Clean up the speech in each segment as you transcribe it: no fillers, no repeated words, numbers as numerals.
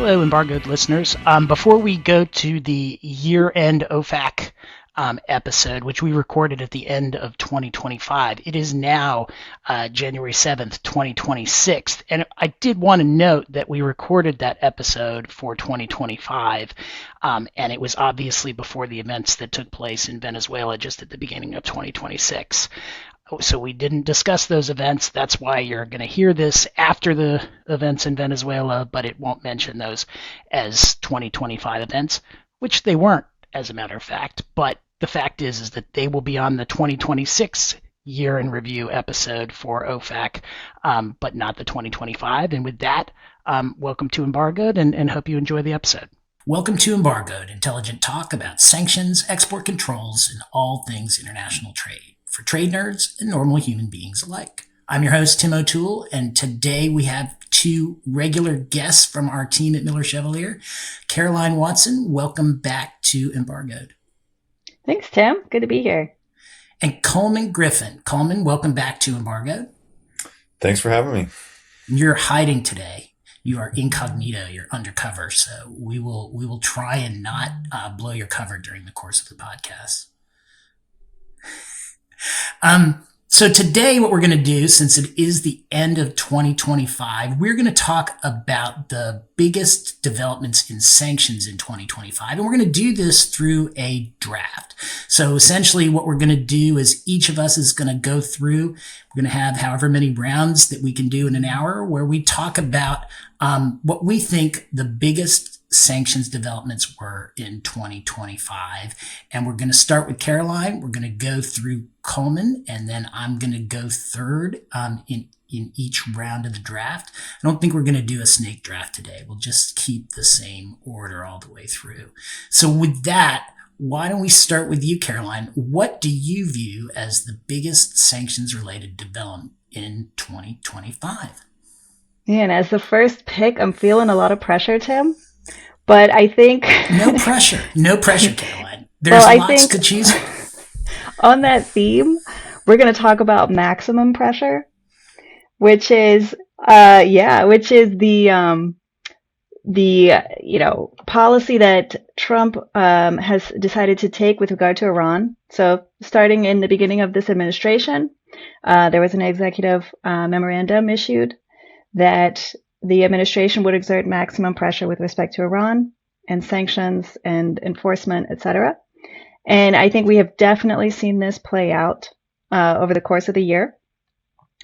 Hello, Embargoed listeners. Before we go to the year-end OFAC episode, which we recorded at the end of 2025, it is now January 7th, 2026. And I did want to note that we recorded that episode for 2025, and it was obviously before the events that took place in Venezuela just at the beginning of 2026. So we didn't discuss those events. That's why you're going to hear this after the events in Venezuela, but it won't mention those as 2025 events, which they weren't, as a matter of fact. But the fact is that they will be on the 2026 year in review episode for OFAC, but not the 2025. And with that, welcome to Embargoed, and hope you enjoy the episode. Welcome to Embargoed, intelligent talk about sanctions, export controls, and all things international trade, for trade nerds and normal human beings alike. I'm your host, Tim O'Toole, and today we have two regular guests from our team at Miller Chevalier. Caroline Watson, welcome back to Embargoed. Thanks, Tim. Good to be here. And Collmann Griffin. Collmann, welcome back to Embargoed. Thanks for having me. You're hiding today. You are incognito. You're undercover, so we will try and not blow your cover during the course of the podcast. So today what we're going to do, since it is the end of 2025, we're going to talk about the biggest developments in sanctions in 2025. And we're going to do this through a draft. So essentially what we're going to do is each of us is going to go through, we're going to have however many rounds that we can do in an hour, where we talk about what we think the biggest sanctions developments were in 2025. And we're going to start with Caroline. We're going to go through Collmann, and then I'm going to go third in each round of the draft. I don't think we're going to do a snake draft today. We'll just keep the same order all the way through. So with that, why don't we start with you, Caroline? What do you view as the biggest sanctions-related development in 2025? And as the first pick, I'm feeling a lot of pressure, Tim. But I think... No pressure, Caroline. There's lots to choose from. On that theme, we're going to talk about maximum pressure, which is the policy that Trump has decided to take with regard to Iran. So starting in the beginning of this administration, there was an executive memorandum issued that the administration would exert maximum pressure with respect to Iran and sanctions and enforcement, etc. And I think we have definitely seen this play out over the course of the year.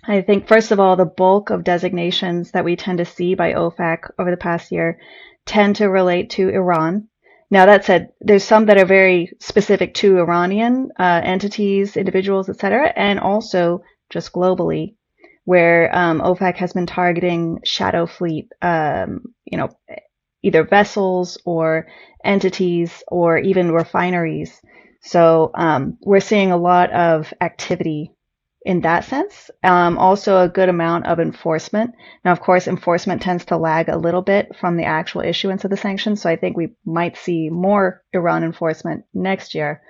I think, first of all, the bulk of designations that we tend to see by OFAC over the past year tend to relate to Iran. Now, that said, there's some that are very specific to Iranian entities, individuals, etc., and also just globally, where OFAC has been targeting shadow fleet, either vessels or entities or even refineries. So we're seeing a lot of activity in that sense. Also a good amount of enforcement. Now, of course, enforcement tends to lag a little bit from the actual issuance of the sanctions. So I think we might see more Iran enforcement next year.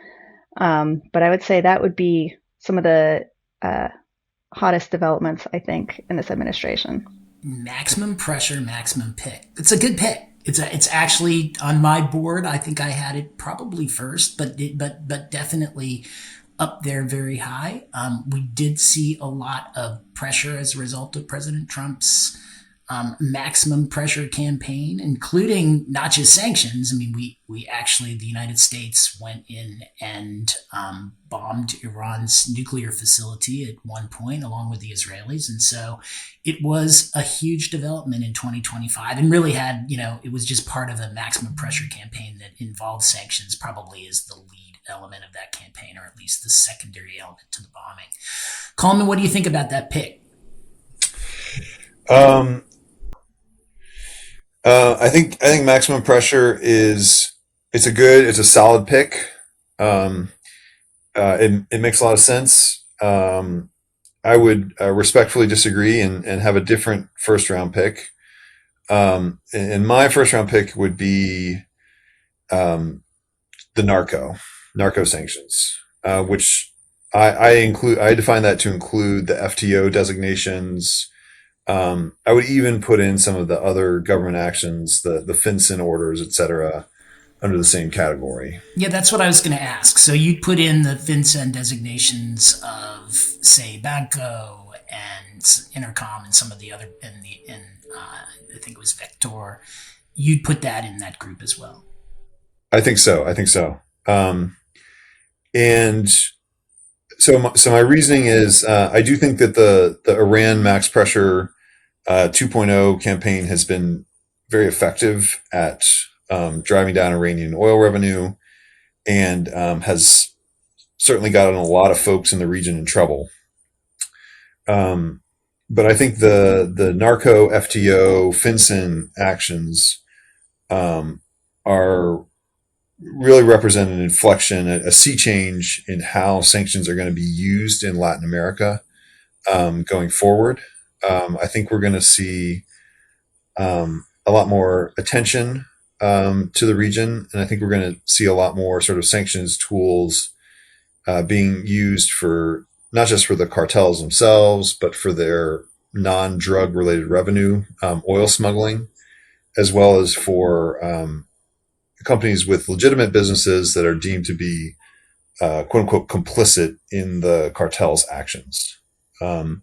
But I would say that would be some of the hottest developments, I think, in this administration. Maximum pressure, maximum pick. It's a good pick. It's actually on my board. I think I had it probably first, but definitely up there very high. We did see a lot of pressure as a result of President Trump's maximum pressure campaign, including not just sanctions. I mean, we actually, the United States went in and bombed Iran's nuclear facility at one point, along with the Israelis. And so it was a huge development in 2025 and really had, it was just part of a maximum pressure campaign that involved sanctions, probably is the lead element of that campaign, or at least the secondary element to the bombing. Collmann, what do you think about that pick? I think maximum pressure it's a solid pick. It makes a lot of sense. I would respectfully disagree and have a different first round pick. And my first round pick would be the narco sanctions, which I define that to include the FTO designations, I would even put in some of the other government actions, the FinCEN orders, et cetera, under the same category. Yeah, that's what I was going to ask. So you'd put in the FinCEN designations of, say, Banco and Intercom and some of the other, I think it was Vector. You'd put that in that group as well. I think so. And so my reasoning is, I do think that the Iran max pressure 2.0 campaign has been very effective at driving down Iranian oil revenue, and has certainly gotten a lot of folks in the region in trouble. But I think the narco FTO FinCEN actions are really represent an inflection, a sea change in how sanctions are going to be used in Latin America going forward. I think we're going to see a lot more attention to the region, and I think we're going to see a lot more sort of sanctions tools being used for not just for the cartels themselves, but for their non-drug related revenue, oil smuggling, as well as for companies with legitimate businesses that are deemed to be quote unquote complicit in the cartel's actions. And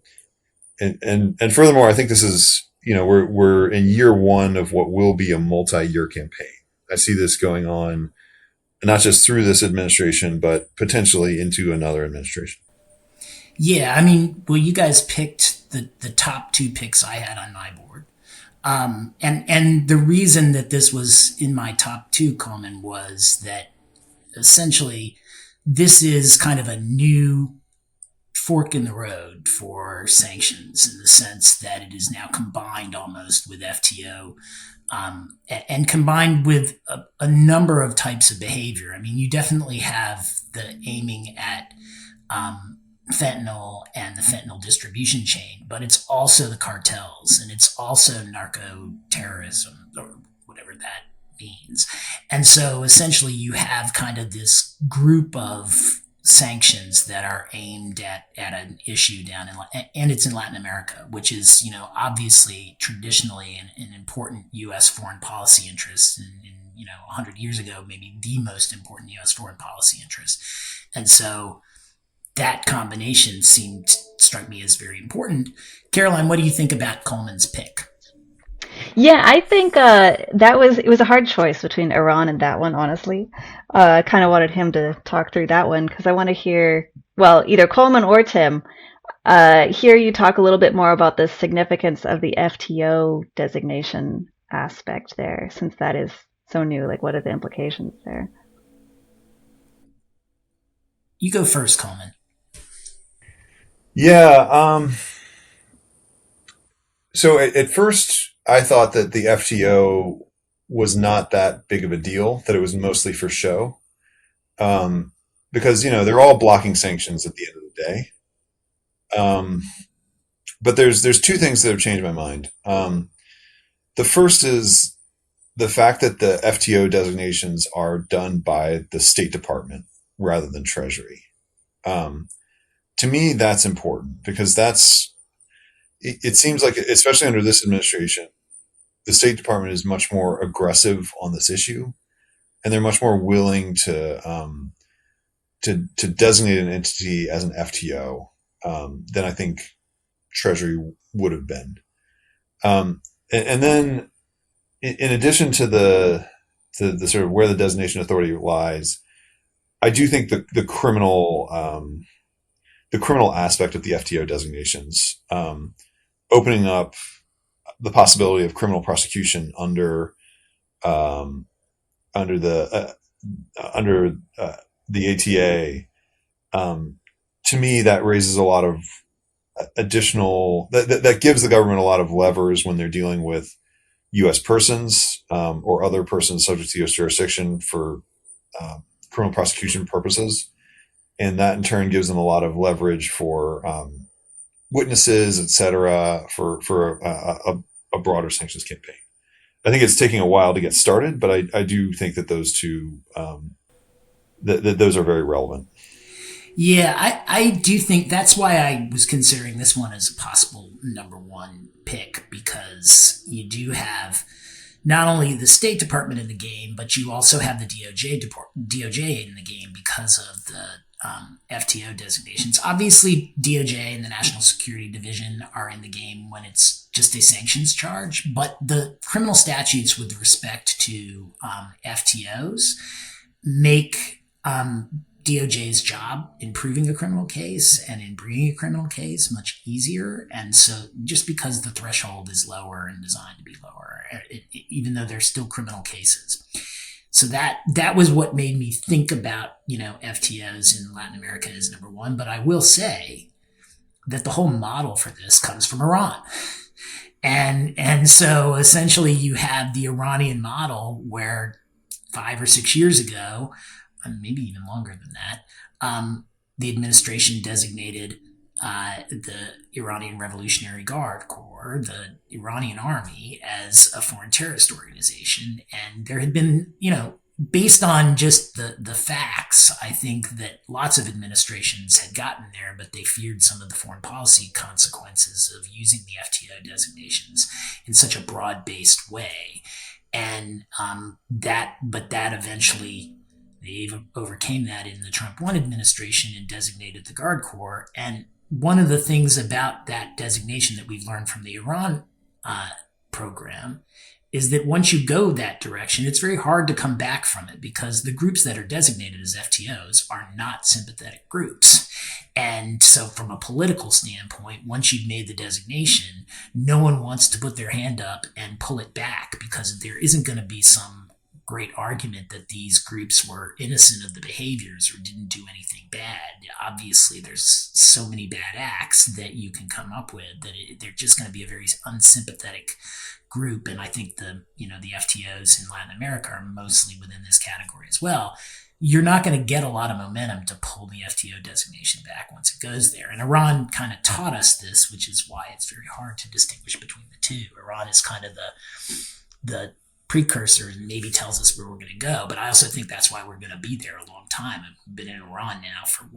furthermore, I think this is, we're in year one of what will be a multi-year campaign. I see this going on not just through this administration, but potentially into another administration. Yeah, I mean, well, you guys picked the top two picks I had on my board. And the reason that this was in my top two, Collmann, was that essentially this is kind of a new fork in the road for sanctions, in the sense that it is now combined almost with FTO, and combined with a number of types of behavior. I mean, you definitely have the aiming at fentanyl and the fentanyl distribution chain, but it's also the cartels, and it's also narco terrorism, or whatever that means. And so essentially you have kind of this group of sanctions that are aimed at an issue down and it's in Latin America, which is, obviously traditionally an important U.S. foreign policy interest, and 100 years ago, maybe the most important U.S. foreign policy interest. And so that combination seemed to strike me as very important. Caroline, what do you think about Collmann's pick? Yeah, I think it was a hard choice between Iran and that one, honestly. Kind of wanted him to talk through that one because I want to hear, well, either Collmann or Tim, hear you talk a little bit more about the significance of the FTO designation aspect there, since that is so new. Like, what are the implications there? You go first, Collmann. Yeah. So at first, I thought that the FTO was not that big of a deal, that it was mostly for show. Because, they're all blocking sanctions at the end of the day. But there's two things that have changed my mind. The first is the fact that the FTO designations are done by the State Department rather than Treasury. To me, that's important because it seems like, especially under this administration, the State Department is much more aggressive on this issue, and they're much more willing to designate an entity as an FTO than I think Treasury would have been. And then, in addition to the sort of where the designation authority lies, I do think the criminal aspect of the FTO designations, opening up the possibility of criminal prosecution under the ATA, to me, that raises a lot of additional, that gives the government a lot of levers when they're dealing with U.S. persons or other persons subject to U.S. jurisdiction for criminal prosecution purposes. And that in turn gives them a lot of leverage for witnesses, et cetera, for a broader sanctions campaign. I think it's taking a while to get started, but I do think that those two, that those are very relevant. Yeah, I do think that's why I was considering this one as a possible number one pick, because you do have not only the State Department in the game, but you also have the DOJ in the game because of the FTO designations. Obviously, DOJ and the National Security Division are in the game when it's just a sanctions charge, but the criminal statutes with respect to FTOs make DOJ's job in proving a criminal case and in bringing a criminal case much easier. And so just because the threshold is lower and designed to be lower, even though they're still criminal cases. So that was what made me think about, FTOs in Latin America as number one. But I will say that the whole model for this comes from Iran. And so essentially you have the Iranian model where 5 or 6 years ago, maybe even longer than that, the administration designated the Iranian Revolutionary Guard Corps, the Iranian army, as a foreign terrorist organization. And there had been, based on just the facts, I think that lots of administrations had gotten there, but they feared some of the foreign policy consequences of using the FTO designations in such a broad-based way. And that eventually, they overcame that in the Trump 1 administration and designated the Guard Corps. And one of the things about that designation that we've learned from the Iran program is that once you go that direction, it's very hard to come back from it, because the groups that are designated as FTOs are not sympathetic groups. And so from a political standpoint, once you've made the designation, no one wants to put their hand up and pull it back, because there isn't going to be some great argument that these groups were innocent of the behaviors or didn't do anything bad. Obviously, there's so many bad acts that you can come up with that they're just going to be a very unsympathetic group. And I think the FTOs in Latin America are mostly within this category as well. You're not going to get a lot of momentum to pull the FTO designation back once it goes there. And Iran kind of taught us this, which is why it's very hard to distinguish between the two. Iran is kind of the precursor and maybe tells us where we're going to go. But I also think that's why we're going to be there a long time. We've been in Iran now for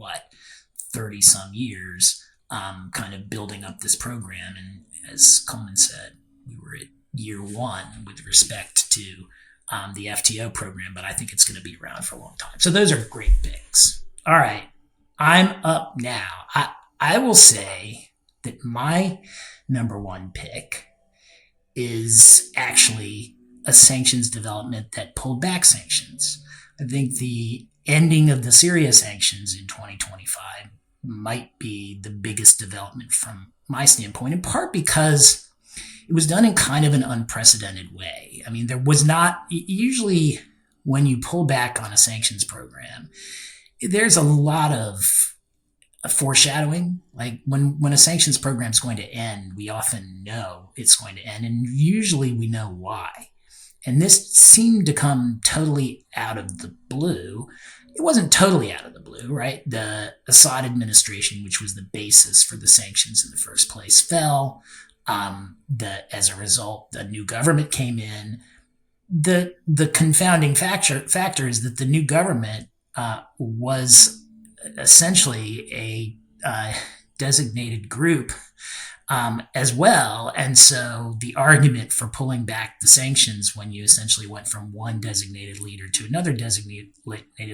30 some years, kind of building up this program. And as Collmann said, we were at year one with respect to the FTO program, but I think it's going to be around for a long time. So those are great picks. All right. I'm up now. I will say that my number one pick is actually a sanctions development that pulled back sanctions. I think the ending of the Syria sanctions in 2025 might be the biggest development from my standpoint, in part because it was done in kind of an unprecedented way. I mean, there was not, usually when you pull back on a sanctions program, there's a lot of foreshadowing. Like when a sanctions program is going to end, we often know it's going to end, and usually we know why. And this seemed to come totally out of the blue. It wasn't totally out of the blue, right? The Assad administration, which was the basis for the sanctions in the first place, fell. As a result, the new government came in. The confounding factor is that the new government was essentially a designated group as well. And so the argument for pulling back the sanctions when you essentially went from one designated leader to another designated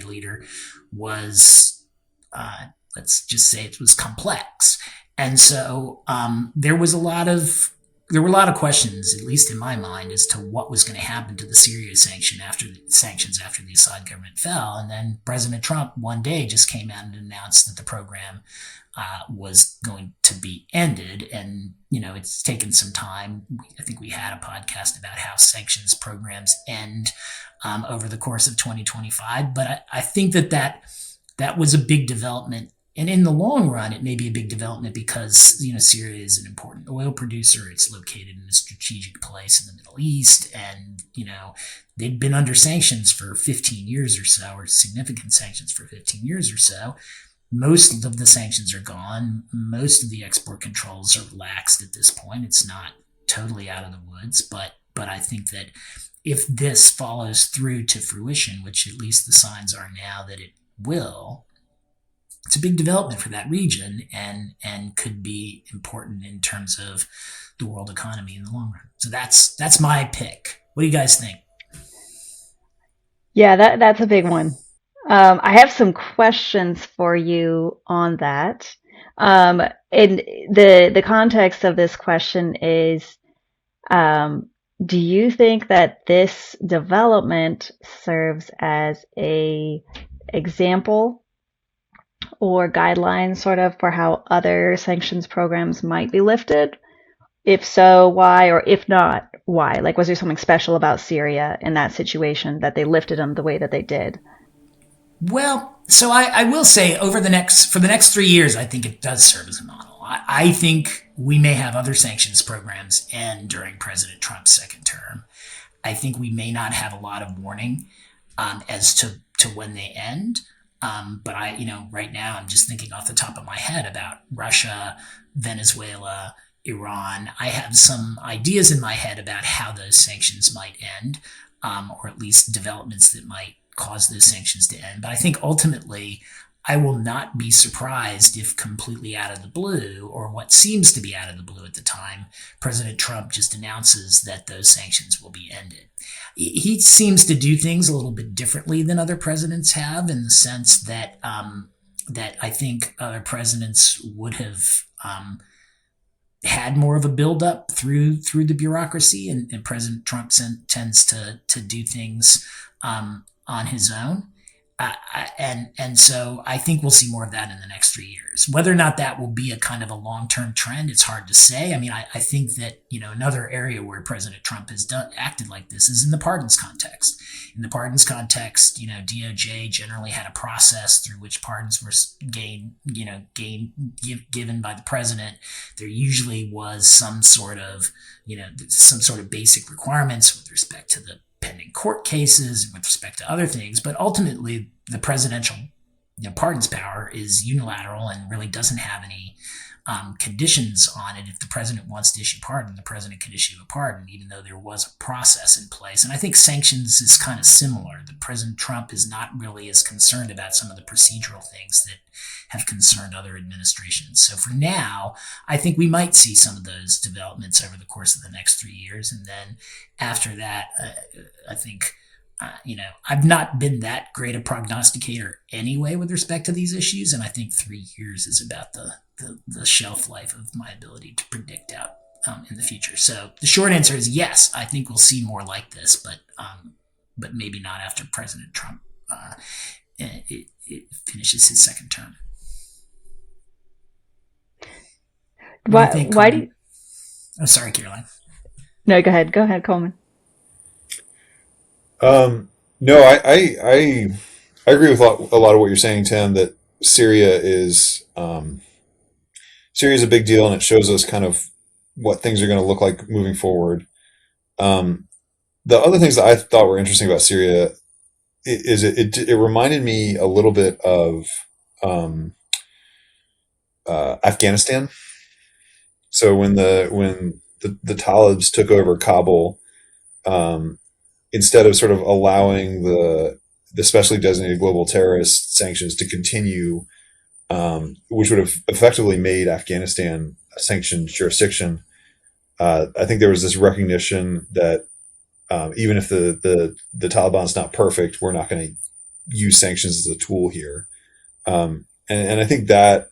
leader was, let's just say it was complex. And so there were a lot of questions, at least in my mind, as to what was going to happen to the Syria sanctions after the Assad government fell. And then President Trump one day just came out and announced that the program was going to be ended. And, it's taken some time. I think we had a podcast about how sanctions programs end over the course of 2025. But I think that was a big development. And in the long run, it may be a big development because, Syria is an important oil producer. It's located in a strategic place in the Middle East. And, they'd been under sanctions for 15 years or so, or significant sanctions for 15 years or so. Most of the sanctions are gone. Most of the export controls are relaxed at this point. It's not totally out of the woods, but I think that if this follows through to fruition, which at least the signs are now that it will, it's a big development for that region, and could be important in terms of the world economy in the long run. So that's my pick. What do you guys think? Yeah, that's a big one. I have some questions for you on that. And the context of this question is, do you think that this development serves as a example or guideline sort of for how other sanctions programs might be lifted? If so, why? Or if not, why? Like, was there something special about Syria in that situation that they lifted them the way that they did? Well, so I will say for the next 3 years, I think it does serve as a model. I think we may have other sanctions programs end during President Trump's second term. I think we may not have a lot of warning as to when they end. But right now I'm just thinking off the top of my head about Russia, Venezuela, Iran. I have some ideas in my head about how those sanctions might end, or at least developments that might cause those sanctions to end. But I think ultimately, I will not be surprised if completely out of the blue, or what seems to be out of the blue at the time, President Trump just announces that those sanctions will be ended. He seems to do things a little bit differently than other presidents have, in the sense that that I think other presidents would have had more of a buildup through the bureaucracy, and President Trump tends to do things on his own. And so I think we'll see more of that in the next 3 years. Whether or not that will be a kind of a long-term trend, it's hard to say. I mean, I think that, another area where President Trump has acted like this is in the pardons context. In the pardons context, DOJ generally had a process through which pardons were given by the president. There usually was some sort of basic requirements with respect to the pending court cases and with respect to other things, but ultimately the presidential pardons power is unilateral and really doesn't have any conditions on it. If the president wants to issue pardon, the president can issue a pardon, even though there was a process in place. And I think sanctions is kind of similar. The President Trump is not really as concerned about some of the procedural things that have concerned other administrations. So for now, I think we might see some of those developments over the course of the next 3 years. And then after that, I think, I've not been that great a prognosticator anyway with respect to these issues. And I think 3 years is about the shelf life of my ability to predict out in the future. So the short answer is yes, I think we'll see more like this, but maybe not after President Trump it finishes his second term. Why do you... Oh, sorry, Caroline. No, go ahead, Collmann. No, I agree with a lot of what you're saying, Tim, that Syria is a big deal, and it shows us kind of what things are going to look like moving forward. The other things that I thought were interesting about Syria is it reminded me a little bit of Afghanistan. So when the Talibs took over Kabul, instead of sort of allowing the specially designated global terrorist sanctions to continue, which would have effectively made Afghanistan a sanctioned jurisdiction, I think there was this recognition that even if the Taliban's not perfect, we're not going to use sanctions as a tool here. And I think that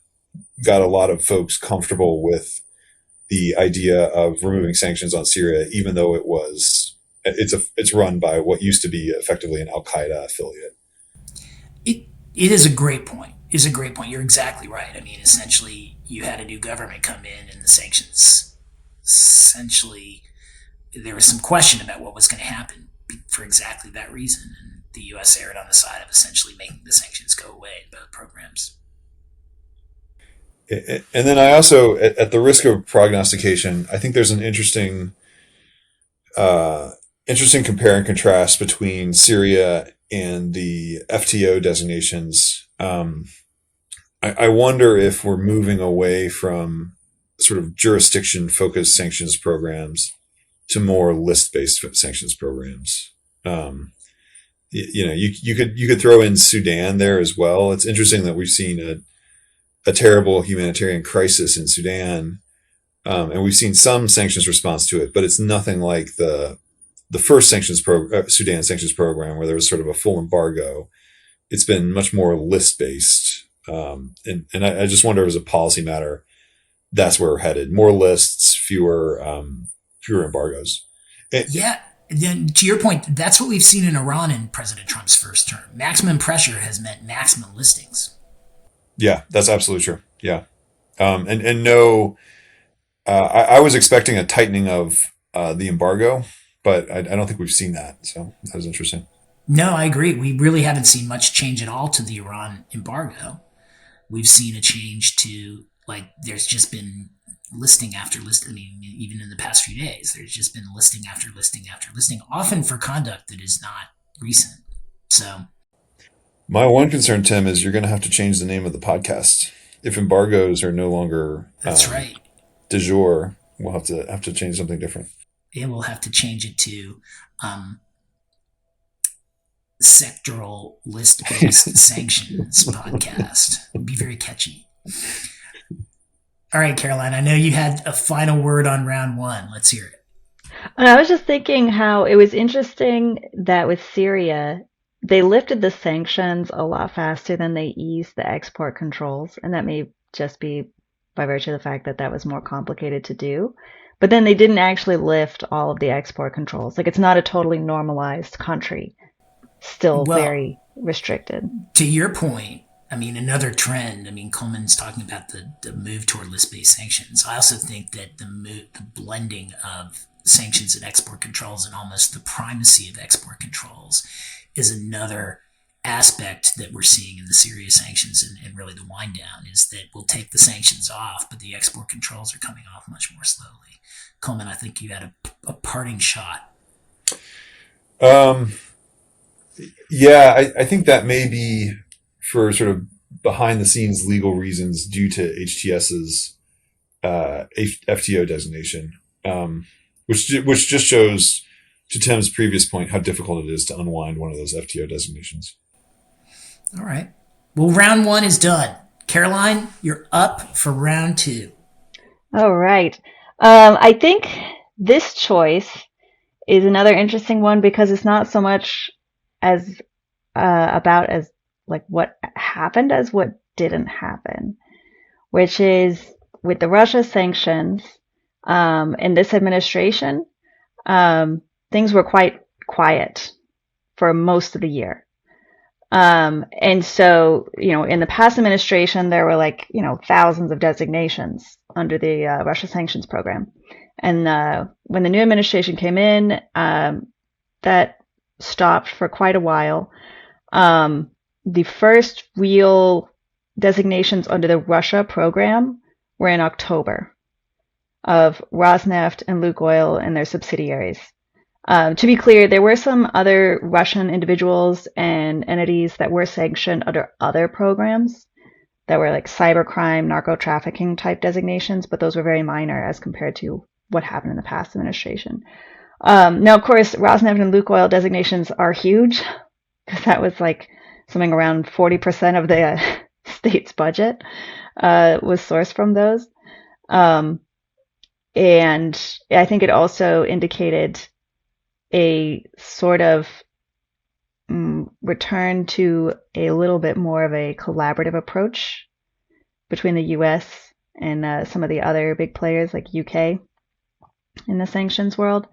got a lot of folks comfortable with the idea of removing sanctions on Syria, even though it's run by what used to be effectively an Al-Qaeda affiliate. It is a great point. You're exactly right. I mean, essentially, you had a new government come in, and the sanctions, essentially, there was some question about what was going to happen for exactly that reason. And the U.S. erred on the side of essentially making the sanctions go away in both programs. And then I also, at the risk of prognostication, I think there's an interesting compare and contrast between Syria and the FTO designations. I wonder if we're moving away from sort of jurisdiction-focused sanctions programs to more list-based sanctions programs. You could throw in Sudan there as well. It's interesting that we've seen a terrible humanitarian crisis in Sudan. And we've seen some sanctions response to it, but it's nothing like the first Sudan sanctions program, where there was sort of a full embargo. It's been much more list based. And I just wonder, as a policy matter, that's where we're headed. More lists, fewer embargoes. Yeah. Then to your point, that's what we've seen in Iran in President Trump's first term. Maximum pressure has meant maximum listings. Yeah, that's absolutely true. Yeah. And no, I was expecting a tightening of the embargo, but I don't think we've seen that. So that was interesting. No, I agree. We really haven't seen much change at all to the Iran embargo. We've seen a change to, like, there's just been listing after listing. I mean, even in the past few days, there's just been listing after listing after listing, often for conduct that is not recent. So my one concern, Tim, is you're going to have to change the name of the podcast. If embargoes are no longer that's right. Du jour, we'll have to change something different. Yeah, we'll have to change it to sectoral list-based sanctions podcast. It'd be very catchy. All right, Caroline, I know you had a final word on round one. Let's hear it. And I was just thinking how it was interesting that with Syria, they lifted the sanctions a lot faster than they eased the export controls. And that may just be by virtue of the fact that that was more complicated to do. But then they didn't actually lift all of the export controls. Like, it's not a totally normalized country. Still very restricted. To your point, I mean, another trend, I mean, Collmann's talking about the move toward list-based sanctions. I also think that the blending of sanctions and export controls and almost the primacy of export controls is another aspect that we're seeing in the Syria sanctions and really the wind down, is that we'll take the sanctions off, but the export controls are coming off much more slowly. Collmann, I think you had a parting shot. Yeah, I think that may be for sort of behind the scenes legal reasons due to HTS's FTO designation, which just shows, to Tim's previous point, how difficult it is to unwind one of those FTO designations. All right. Well, round one is done. Caroline, you're up for round two. All right. I think this choice is another interesting one because it's not so much as about as like what happened as what didn't happen, which is with the Russia sanctions in this administration, things were quite quiet for most of the year. And so, in the past administration, there were thousands of designations under the Russia sanctions program. And when the new administration came in, that stopped for quite a while. The first real designations under the Russia program were in October of Rosneft and Lukoil and their subsidiaries. To be clear, there were some other Russian individuals and entities that were sanctioned under other programs that were like cybercrime, narco-trafficking type designations, but those were very minor as compared to what happened in the past administration. Now, of course, Rosneft and Lukoil designations are huge because that was like something around 40% of the state's budget was sourced from those. And I think it also indicated a sort of return to a little bit more of a collaborative approach between the US and some of the other big players like UK in the sanctions world.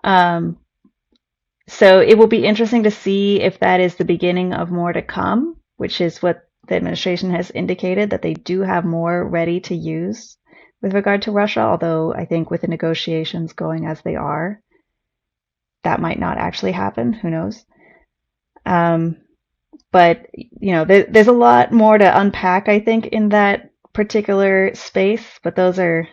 So it will be interesting to see if that is the beginning of more to come, which is what the administration has indicated, that they do have more ready to use with regard to Russia, although I think with the negotiations going as they are, that might not actually happen. Who knows? But, there's a lot more to unpack, I think, in that particular space, but those are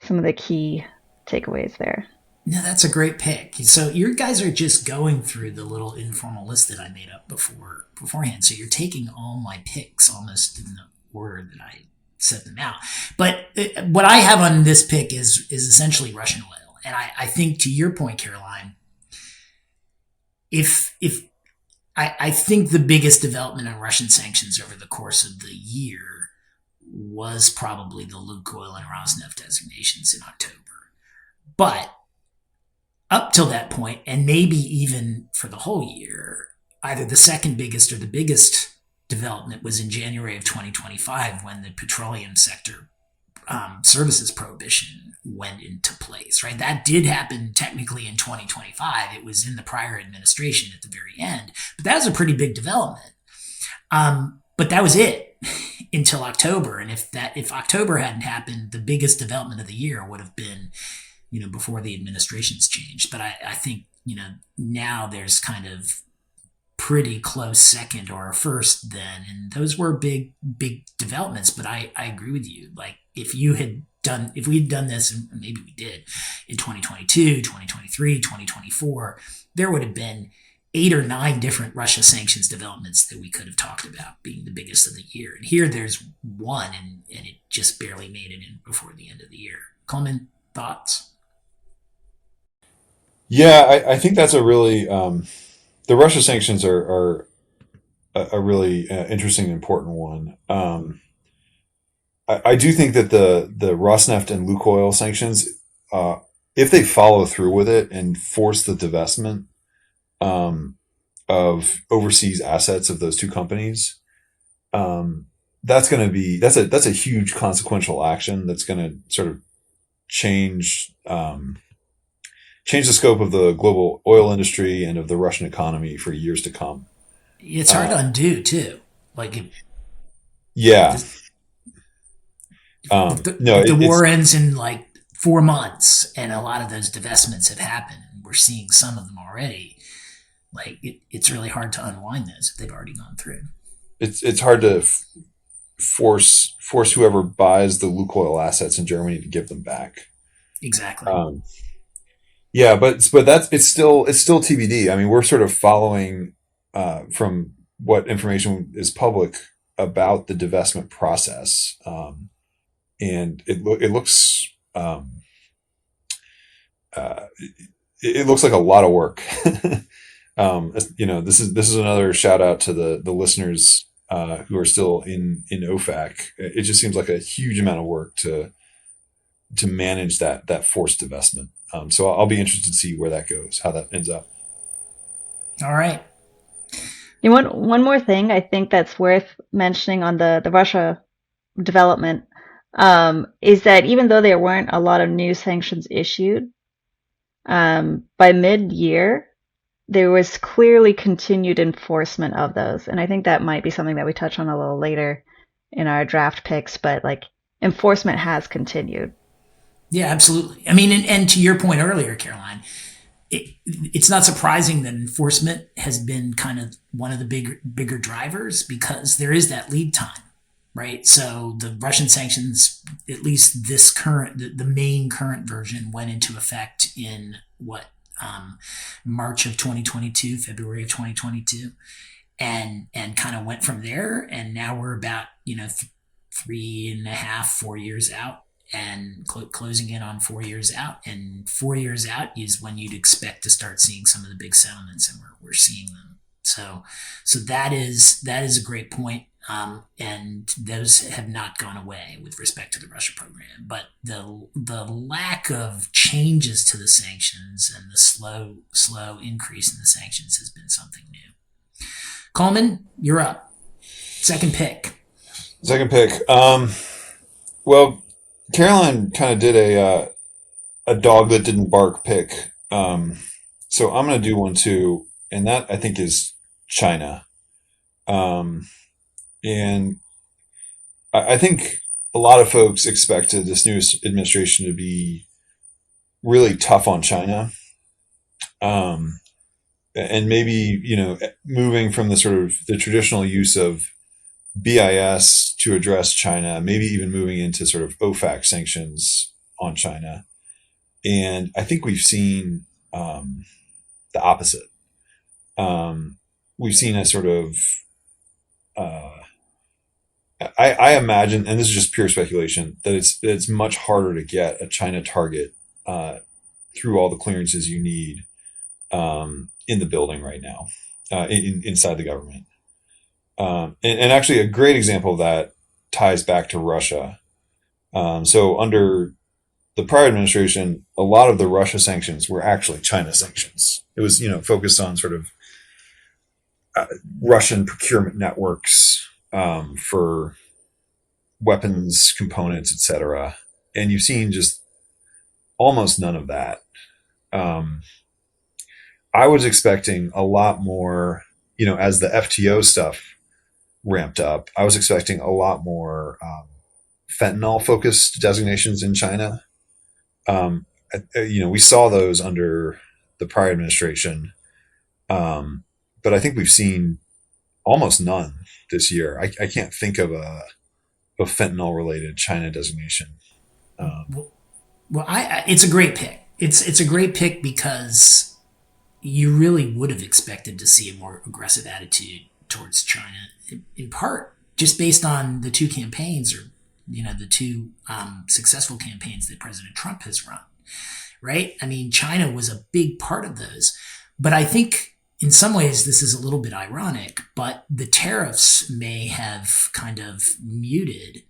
some of the key takeaways there. No, that's a great pick. So you guys are just going through the little informal list that I made up beforehand. So you're taking all my picks almost in the order that I set them out. But what I have on this pick is essentially Russian oil. And I think, to your point, Caroline, if I think the biggest development in Russian sanctions over the course of the year was probably the Lukoil and Rosneft designations in October. But up till that point, and maybe even for the whole year, either the second biggest or the biggest development was in January of 2025 when the petroleum sector services prohibition went into place, right? That did happen technically in 2025. It was in the prior administration at the very end, but that was a pretty big development. But that was it until October. And if October hadn't happened, the biggest development of the year would have been, before the administrations changed. But I think, now there's kind of pretty close second or first then. And those were big developments. But I agree with you. Like if we'd done this, and maybe we did, in 2022, 2023, 2024, there would have been 8 or 9 different Russia sanctions developments that we could have talked about being the biggest of the year. And here there's one, and it just barely made it in before the end of the year. Collmann, thoughts? Yeah, I think that's a really the Russia sanctions are a really interesting and important one. I do think that the Rosneft and Lukoil sanctions, if they follow through with it and force the divestment of overseas assets of those two companies, that's a huge consequential action that's going to sort of change the scope of the global oil industry and of the Russian economy for years to come. It's hard to undo too. Yeah. The war ends in 4 months, and a lot of those divestments have happened, and we're seeing some of them already. It's really hard to unwind those if they've already gone through. It's hard to force whoever buys the Lukoil assets in Germany to give them back. Exactly. Yeah, but it's still TBD. I mean, we're sort of following from what information is public about the divestment process, and it looks it looks like a lot of work. This is another shout out to the listeners who are still in OFAC. It just seems like a huge amount of work to manage that forced divestment. So I'll be interested to see where that goes, how that ends up. All right. One more thing I think that's worth mentioning on the Russia development is that even though there weren't a lot of new sanctions issued, by mid-year, there was clearly continued enforcement of those. And I think that might be something that we touch on a little later in our draft picks, but enforcement has continued. Yeah, absolutely. I mean, and to your point earlier, Caroline, it's not surprising that enforcement has been kind of one of the bigger drivers because there is that lead time, right? So the Russian sanctions, at least the main current version, went into effect in March of 2022, February of 2022, and kind of went from there. And now we're about 3.5-4 years out. And closing in on 4 years out. And 4 years out is when you'd expect to start seeing some of the big settlements, and we're seeing them. So that is a great point. And those have not gone away with respect to the Russia program. But the lack of changes to the sanctions and the slow increase in the sanctions has been something new. Collmann, you're up. Second pick. Well, Caroline kind of did a dog that didn't bark pick. So I'm going to do one too. And that I think is China. And I think a lot of folks expected this new administration to be really tough on China. And maybe, moving from the sort of the traditional use of BIS to address China, maybe even moving into sort of OFAC sanctions on China. And I think we've seen the opposite. We've seen a sort of, I imagine, and this is just pure speculation, that it's much harder to get a China target through all the clearances you need in the building right now, inside the government. And actually a great example of that ties back to Russia. So under the prior administration, a lot of the Russia sanctions were actually China sanctions. It was, focused on sort of Russian procurement networks for weapons, components, etc. And you've seen just almost none of that. I was expecting a lot more, as the FTO stuff ramped up. I was expecting a lot more fentanyl focused designations in China. We saw those under the prior administration, but I think we've seen almost none this year. I can't think of a fentanyl related China designation. It's a great pick. It's a great pick because you really would have expected to see a more aggressive attitude towards China, in part just based on the two campaigns, or the two successful campaigns that President Trump has run. Right? I mean, China was a big part of those, but I think in some ways this is a little bit ironic, but the tariffs may have kind of muted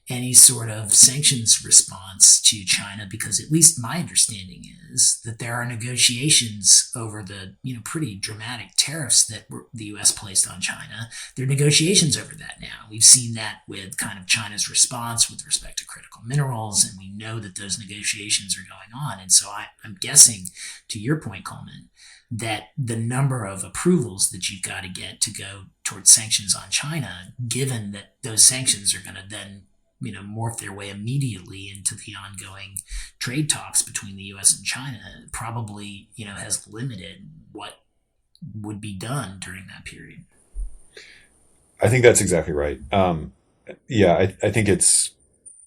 any sort of sanctions response to China, because at least my understanding is that there are negotiations over the pretty dramatic tariffs that the U.S. placed on China. There are negotiations over that now. We've seen that with kind of China's response with respect to critical minerals, and we know that those negotiations are going on. And so I'm guessing, to your point, Collmann, that the number of approvals that you've got to get to go towards sanctions on China, given that those sanctions are going to then morph their way immediately into the ongoing trade talks between the U.S. and China, probably, has limited what would be done during that period. I think that's exactly right. I think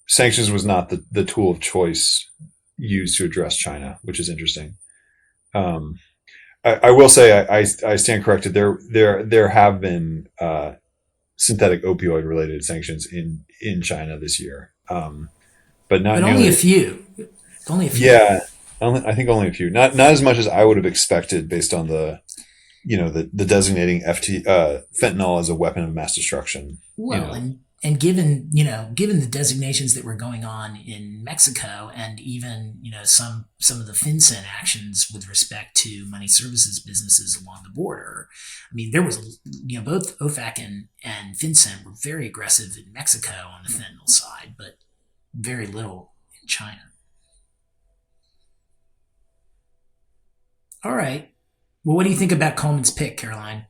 sanctions was not the tool of choice used to address China, which is interesting. I will say I stand corrected. There have been synthetic opioid related sanctions in China this year. But only a few. Only a few. Yeah. I think only a few. Not as much as I would have expected based on the designating fentanyl as a weapon of mass destruction. Well, and given the designations that were going on in Mexico, and even some of the FinCEN actions with respect to money services businesses along the border, I mean, there was both OFAC and FinCEN were very aggressive in Mexico on the fentanyl side, but very little in China. All right. Well, what do you think about Collmann's pick, Caroline?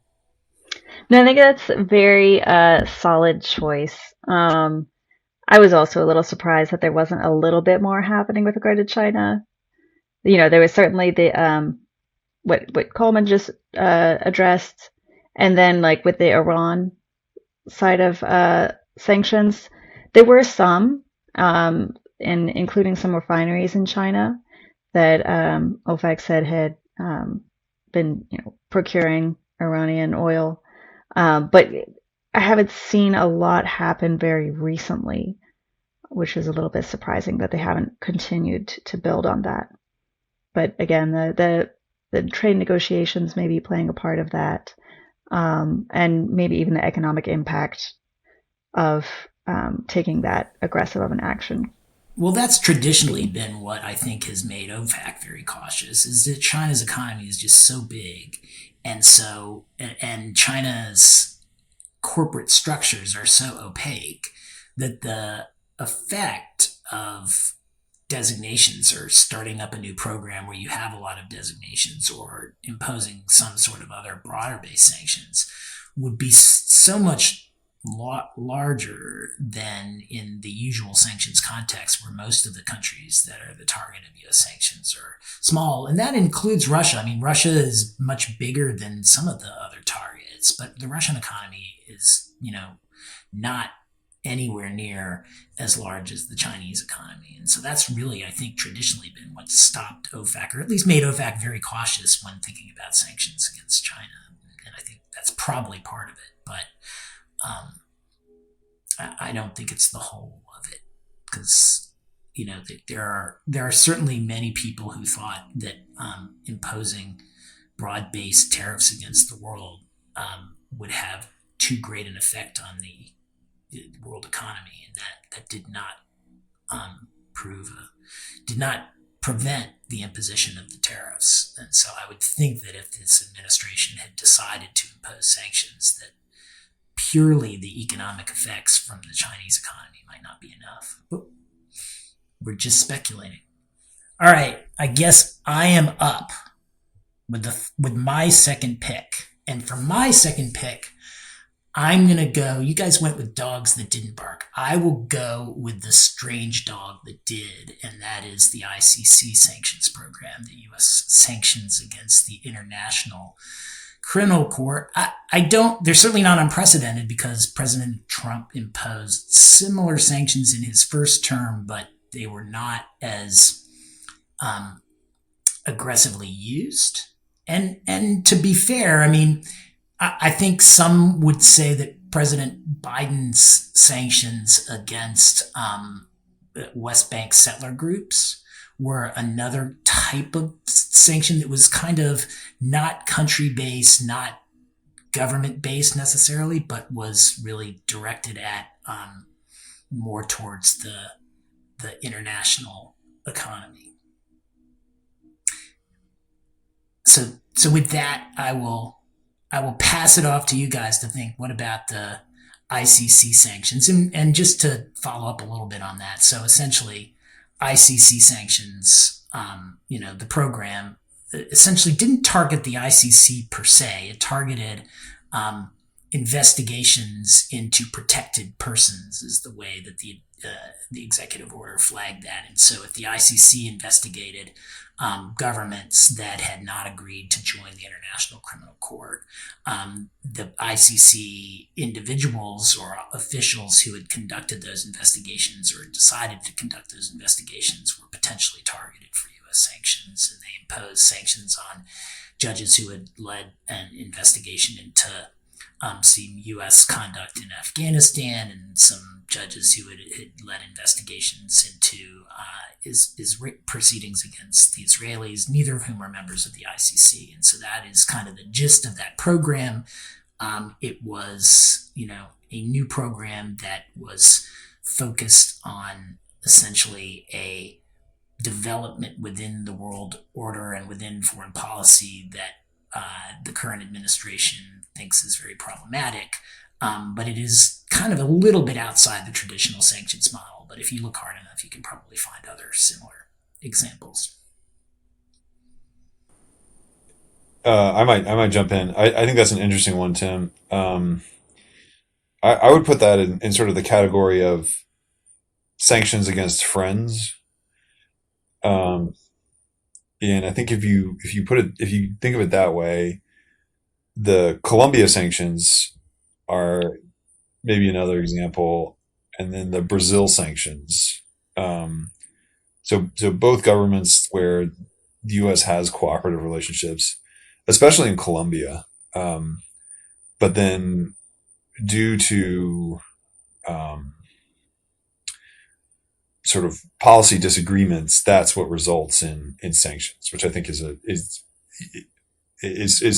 No, I think that's a very solid choice. I was also a little surprised that there wasn't a little bit more happening with regard to China. There was certainly the what Collmann just addressed, and then like with the Iran side of sanctions, there were some, including some refineries in China that OFAC said had been procuring Iranian oil. But I haven't seen a lot happen very recently, which is a little bit surprising that they haven't continued to build on that. But again, the trade negotiations may be playing a part of that, and maybe even the economic impact of taking that aggressive of an action. Well, that's traditionally been what I think has made OFAC very cautious, is that China's economy is just so big. And China's corporate structures are so opaque that the effect of designations, or starting up a new program where you have a lot of designations, or imposing some sort of other broader based sanctions, would be so much larger than in the usual sanctions context, where most of the countries that are the target of U.S. sanctions are small. And that includes Russia. I mean, Russia is much bigger than some of the other targets, but the Russian economy is, not anywhere near as large as the Chinese economy. And so that's really, I think, traditionally been what stopped OFAC, or at least made OFAC very cautious when thinking about sanctions against China. And I think that's probably part of it. But I don't think it's the whole of it, because there are certainly many people who thought that imposing broad-based tariffs against the world would have too great an effect on the world economy, and that did not did not prevent the imposition of the tariffs. And so I would think that if this administration had decided to impose sanctions, that purely the economic effects from the Chinese economy might not be enough. But we're just speculating. All right, I guess I am up with my second pick. And for my second pick, I'm going to go, you guys went with dogs that didn't bark. I will go with the strange dog that did, and that is the ICC sanctions program, the U.S. sanctions against the International Criminal Court. They're certainly not unprecedented because President Trump imposed similar sanctions in his first term, but they were not as aggressively used. And to be fair, I mean, I think some would say that President Biden's sanctions against West Bank settler groups were another type of sanction that was kind of not country-based, not government-based necessarily, but was really directed at more towards the international economy. So with that, I will pass it off to you guys to think, what about the ICC sanctions? And just to follow up a little bit on that. So essentially, ICC sanctions, the program essentially didn't target the ICC per se. It targeted investigations into protected persons is the way that the executive order flagged that. And so if the ICC investigated governments that had not agreed to join the International Criminal Court, the ICC individuals or officials who had conducted those investigations or decided to conduct those investigations were potentially targeted for U.S. sanctions, and they imposed sanctions on judges who had led an investigation into some U.S. conduct in Afghanistan, and some judges who had led investigations into proceedings against the Israelis, neither of whom are members of the ICC. And so that is kind of the gist of that program. It was, a new program that was focused on essentially a development within the world order and within foreign policy that the current administration thinks is very problematic. But it is kind of a little bit outside the traditional sanctions model. But if you look hard enough, you can probably find other similar examples. I might jump in. I think that's an interesting one, Tim. I would put that in sort of the category of sanctions against friends. And I think if you think of it that way, the Colombia sanctions are maybe another example, and then the Brazil sanctions. So both governments where the U.S. has cooperative relationships, especially in Colombia, but then due to sort of policy disagreements, that's what results in sanctions, which I think is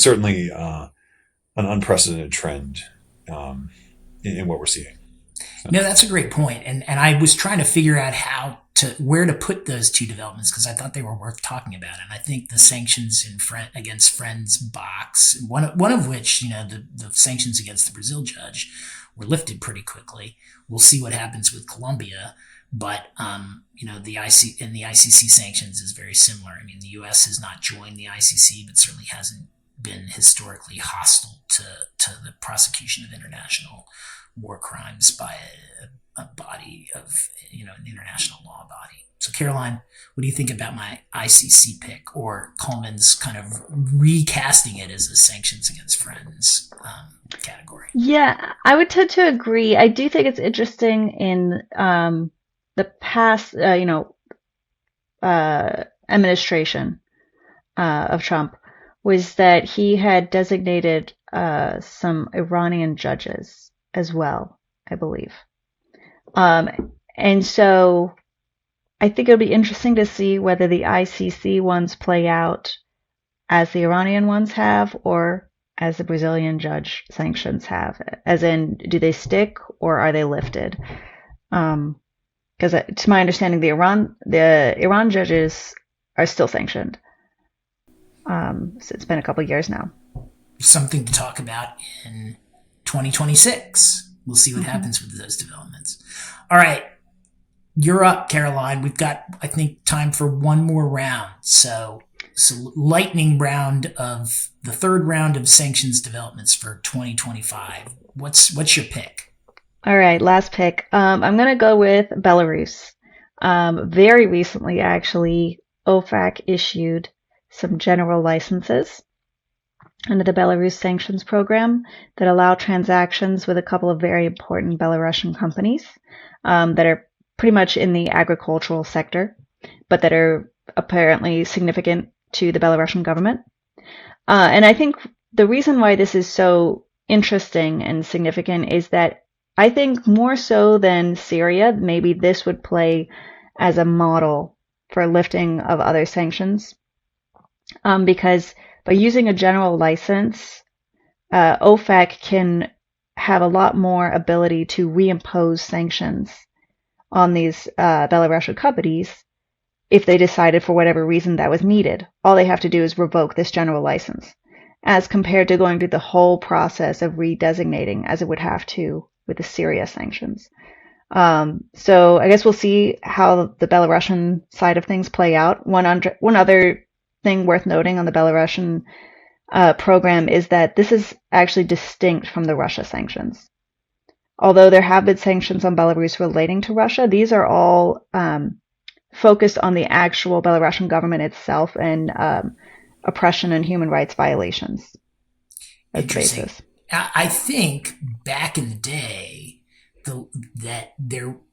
certainly an unprecedented trend in what we're seeing. So. No, that's a great point. And I was trying to figure out where to put those two developments because I thought they were worth talking about. And I think the sanctions against friends box, one of which, the sanctions against the Brazil judge were lifted pretty quickly. We'll see what happens with Colombia. But, the ICC sanctions is very similar. I mean, the U.S. has not joined the ICC, but certainly hasn't been historically hostile to the prosecution of international war crimes by a body of, an international law body. So, Caroline, what do you think about my ICC pick, or Collmann's kind of recasting it as a sanctions against friends category? Yeah, I would tend to agree. I do think it's interesting in the past, administration of Trump was that he had designated some Iranian judges as well, I believe. And so I think it'll be interesting to see whether the ICC ones play out as the Iranian ones have, or as the Brazilian judge sanctions have? As in, do they stick or are they lifted? Because to my understanding, the Iran judges are still sanctioned. So it's been a couple years now. Something to talk about in 2026. We'll see what happens with those developments. All right. You're up, Caroline. We've got, I think, time for one more round. So lightning round of the third round of sanctions developments for 2025. What's your pick? All right, last pick. I'm going to go with Belarus. Very recently, actually, OFAC issued some general licenses under the Belarus sanctions program that allow transactions with a couple of very important Belarusian companies that are pretty much in the agricultural sector, but that are apparently significant to the Belarusian government. And I think the reason why this is so interesting and significant is that I think more so than Syria, maybe this would play as a model for lifting of other sanctions. Because by using a general license, OFAC can have a lot more ability to reimpose sanctions on these Belarusian companies if they decided for whatever reason that was needed. All they have to do is revoke this general license, as compared to going through the whole process of redesignating as it would have to with the Syria sanctions. So I guess we'll see how the Belarusian side of things play out. One other thing worth noting on the Belarusian program is that this is actually distinct from the Russia sanctions. Although there have been sanctions on Belarus relating to Russia, these are all focused on the actual Belarusian government itself and oppression and human rights violations as the basis. I think back in the day, the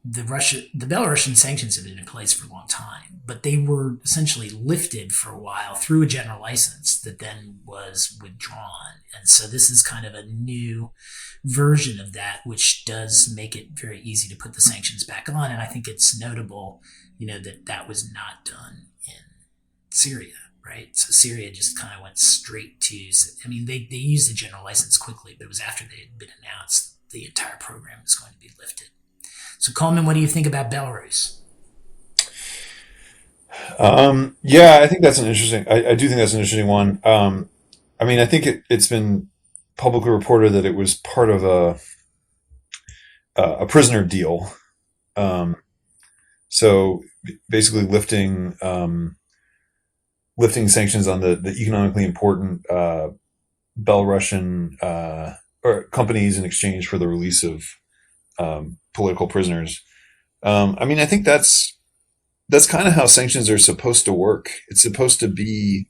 Belarusian sanctions have been in place for a long time, but they were essentially lifted for a while through a general license that then was withdrawn. And so this is kind of a new version of that, which does make it very easy to put the sanctions back on. And I think it's notable, that was not done in Syria. Right. So Syria just kind of went straight to, they used the general license quickly, but it was after they had been announced the entire program was going to be lifted. So Collmann, what do you think about Belarus? Yeah, I think that's I do think that's an interesting one. I think it's been publicly reported that it was part of a prisoner deal. So basically lifting sanctions on the economically important Belarusian or companies in exchange for the release of political prisoners. I think that's kind of how sanctions are supposed to work. It's supposed to be,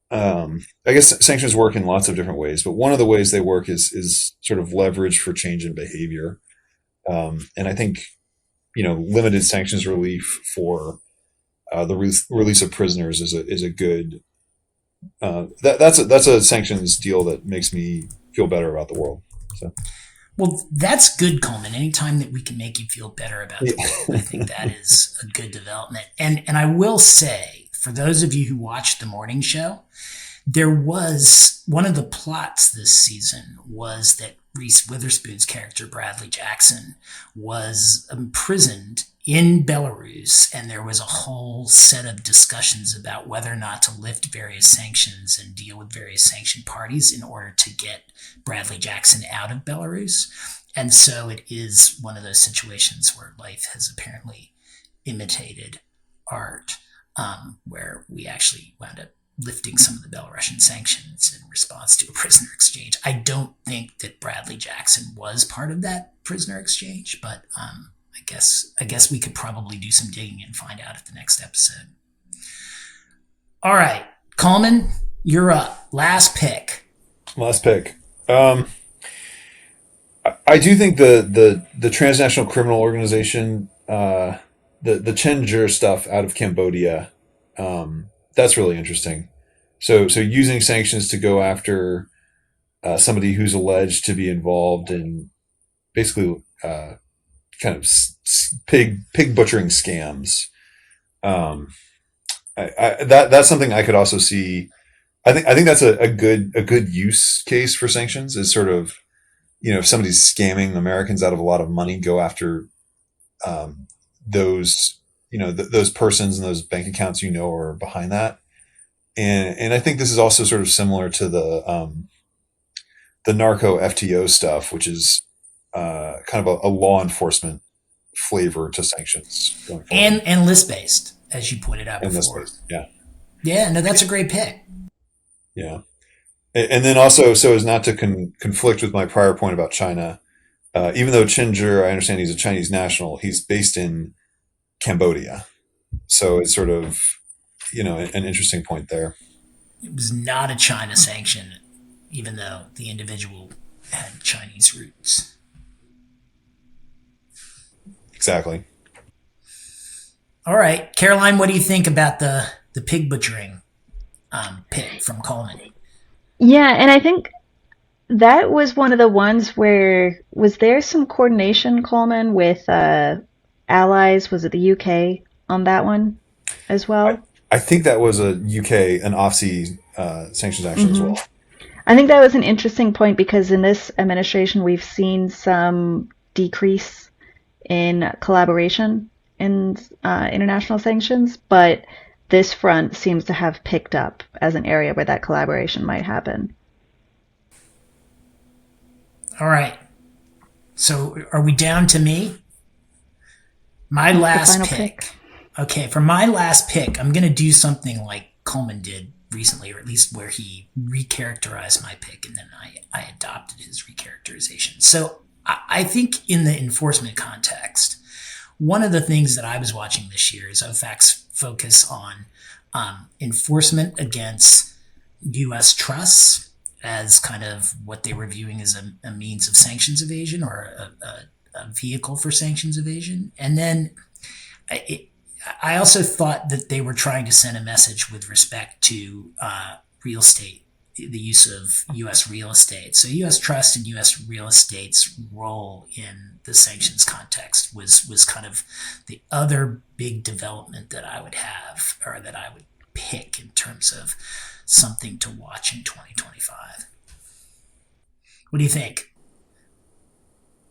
I guess sanctions work in lots of different ways, but one of the ways they work is sort of leverage for change in behavior. And I think, limited sanctions relief for the release of prisoners is a good. That's a sanctions deal that makes me feel better about the world. So, well, that's good, Collmann. Anytime that we can make you feel better about the world, I think that is a good development. And I will say, for those of you who watched the morning show, there was one of the plots this season was that Reese Witherspoon's character, Bradley Jackson, was imprisoned in Belarus, and there was a whole set of discussions about whether or not to lift various sanctions and deal with various sanctioned parties in order to get Bradley Jackson out of Belarus. And so it is one of those situations where life has apparently imitated art, where we actually wound up lifting some of the Belarusian sanctions in response to a prisoner exchange. I don't think that Bradley Jackson was part of that prisoner exchange, but I guess we could probably do some digging and find out at the next episode. All right, Collmann, you're up. Last pick. I do think the transnational criminal organization, the Chenjur stuff out of Cambodia, that's really interesting. So using sanctions to go after somebody who's alleged to be involved in basically kind of pig butchering scams. That's something I could also see. I think that's a good use case for sanctions is sort of, if somebody's scamming Americans out of a lot of money, go after those those persons and those bank accounts are behind that. And I think this is also sort of similar to the narco FTO stuff, which is kind of a law enforcement flavor to sanctions going forward. And list based, as you pointed out before. Yeah. Yeah, no, that's a great pick. Yeah. And then also, so as not to conflict with my prior point about China, even though Chinger, I understand he's a Chinese national, he's based in Cambodia. So it's sort of, an interesting point there. It was not a China sanction, even though the individual had Chinese roots. Exactly. All right. Caroline, what do you think about the pig butchering pick from Collmann? Yeah, and I think that was one of the ones where, was there some coordination, Collmann, with allies? Was it the UK on that one as well? I think that was a UK, an OFAC sanctions action as well. I think that was an interesting point because in this administration, we've seen some decrease in collaboration in international sanctions, but this front seems to have picked up as an area where that collaboration might happen. All right. So are we down to me? My last pick. Okay, for my last pick, I'm going to do something like Collmann did recently, or at least where he recharacterized my pick and then I adopted his recharacterization. So I think in the enforcement context, one of the things that I was watching this year is OFAC's focus on enforcement against U.S. trusts as kind of what they were viewing as a means of sanctions evasion or a vehicle for sanctions evasion. And then I also thought that they were trying to send a message with respect to real estate, the use of U.S. real estate. So U.S. trust and U.S. real estate's role in the sanctions context was kind of the other big development that I would have, or that I would pick in terms of something to watch in 2025. What do you think?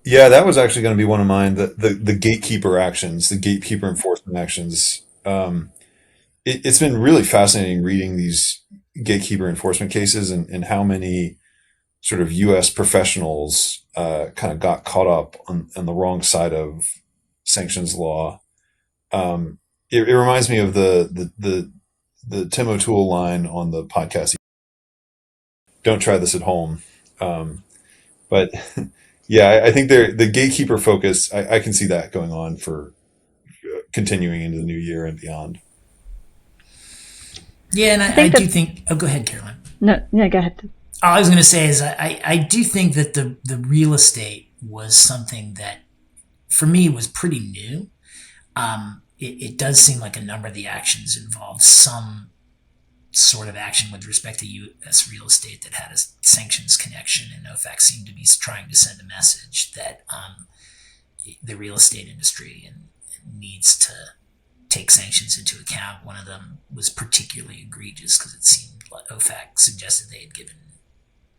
Yeah, that was actually going to be one of mine. The gatekeeper actions, the gatekeeper enforcement actions. It's been really fascinating reading these gatekeeper enforcement cases and how many sort of U.S. professionals kind of got caught up on the wrong side of sanctions law. It reminds me of the Tim O'Toole line on the podcast. Don't try this at home, but. Yeah, I think the gatekeeper focus, I can see that going on for continuing into the new year and beyond. Yeah, and I do think... Oh, go ahead, Caroline. No, go ahead. All I was going to say is I do think that the real estate was something that, for me, was pretty new. It does seem like a number of the actions involved some sort of action with respect to U.S. real estate that had a sanctions connection, and OFAC seemed to be trying to send a message that the real estate industry needs to take sanctions into account. One of them was particularly egregious because it seemed like OFAC suggested they had given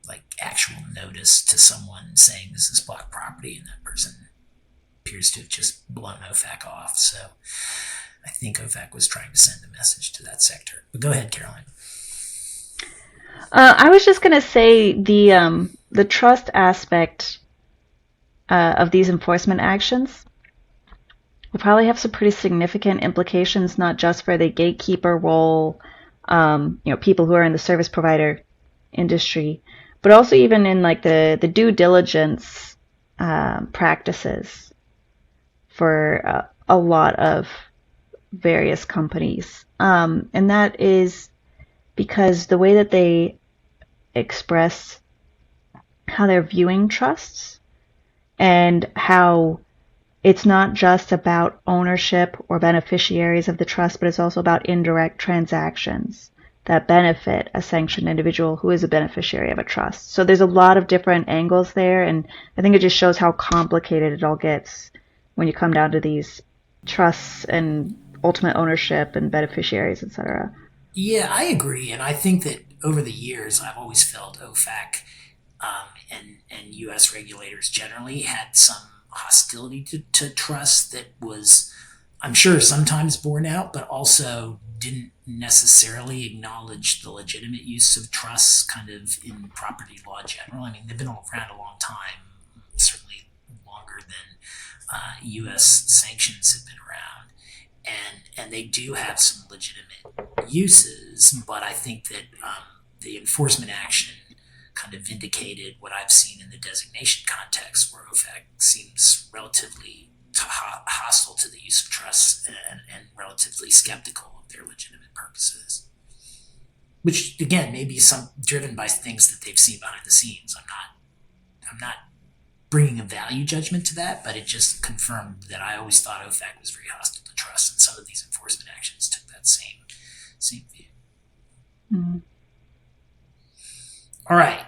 like actual notice to someone saying this is block property, and that person appears to have just blown OFAC off. So I think OFAC was trying to send a message to that sector. But go ahead, Caroline. I was just going to say the trust aspect of these enforcement actions will probably have some pretty significant implications, not just for the gatekeeper role, people who are in the service provider industry, but also even in like the due diligence practices for a lot of various companies. And that is because the way that they express how they're viewing trusts and how it's not just about ownership or beneficiaries of the trust, but it's also about indirect transactions that benefit a sanctioned individual who is a beneficiary of a trust. So there's a lot of different angles there, and I think it just shows how complicated it all gets when you come down to these trusts and ultimate ownership and beneficiaries, etc. Yeah, I agree. And I think that over the years, I've always felt OFAC and U.S. regulators generally had some hostility to trust that was, I'm sure, sometimes borne out, but also didn't necessarily acknowledge the legitimate use of trusts kind of in property law general. I mean, they've been around a long time, certainly longer than U.S. sanctions have been around. And they do have some legitimate uses, but I think that the enforcement action kind of vindicated what I've seen in the designation context, where OFAC seems relatively hostile to the use of trusts and relatively skeptical of their legitimate purposes. Which, again, may be some driven by things that they've seen behind the scenes. I'm not bringing a value judgment to that, but it just confirmed that I always thought OFAC was very hostile to trust, and some of these enforcement actions took that same view. Mm-hmm. All right.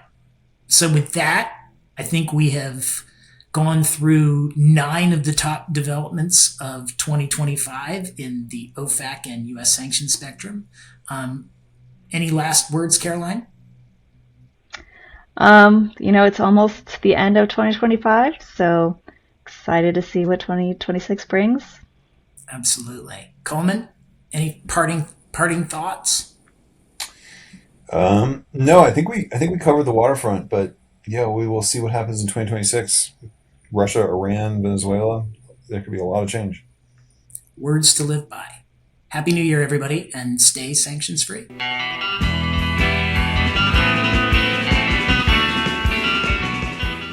So with that, I think we have gone through 9 of the top developments of 2025 in the OFAC and U.S. sanction spectrum. Any last words, Caroline? It's almost the end of 2025, so excited to see what 2026 brings. Absolutely. Collmann, any parting thoughts? No, I think we covered the waterfront, but yeah, we will see what happens in 2026. Russia, Iran, Venezuela. There could be a lot of change. Words to live by. Happy New Year, everybody, and stay sanctions free.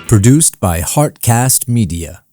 Produced by Heartcast Media.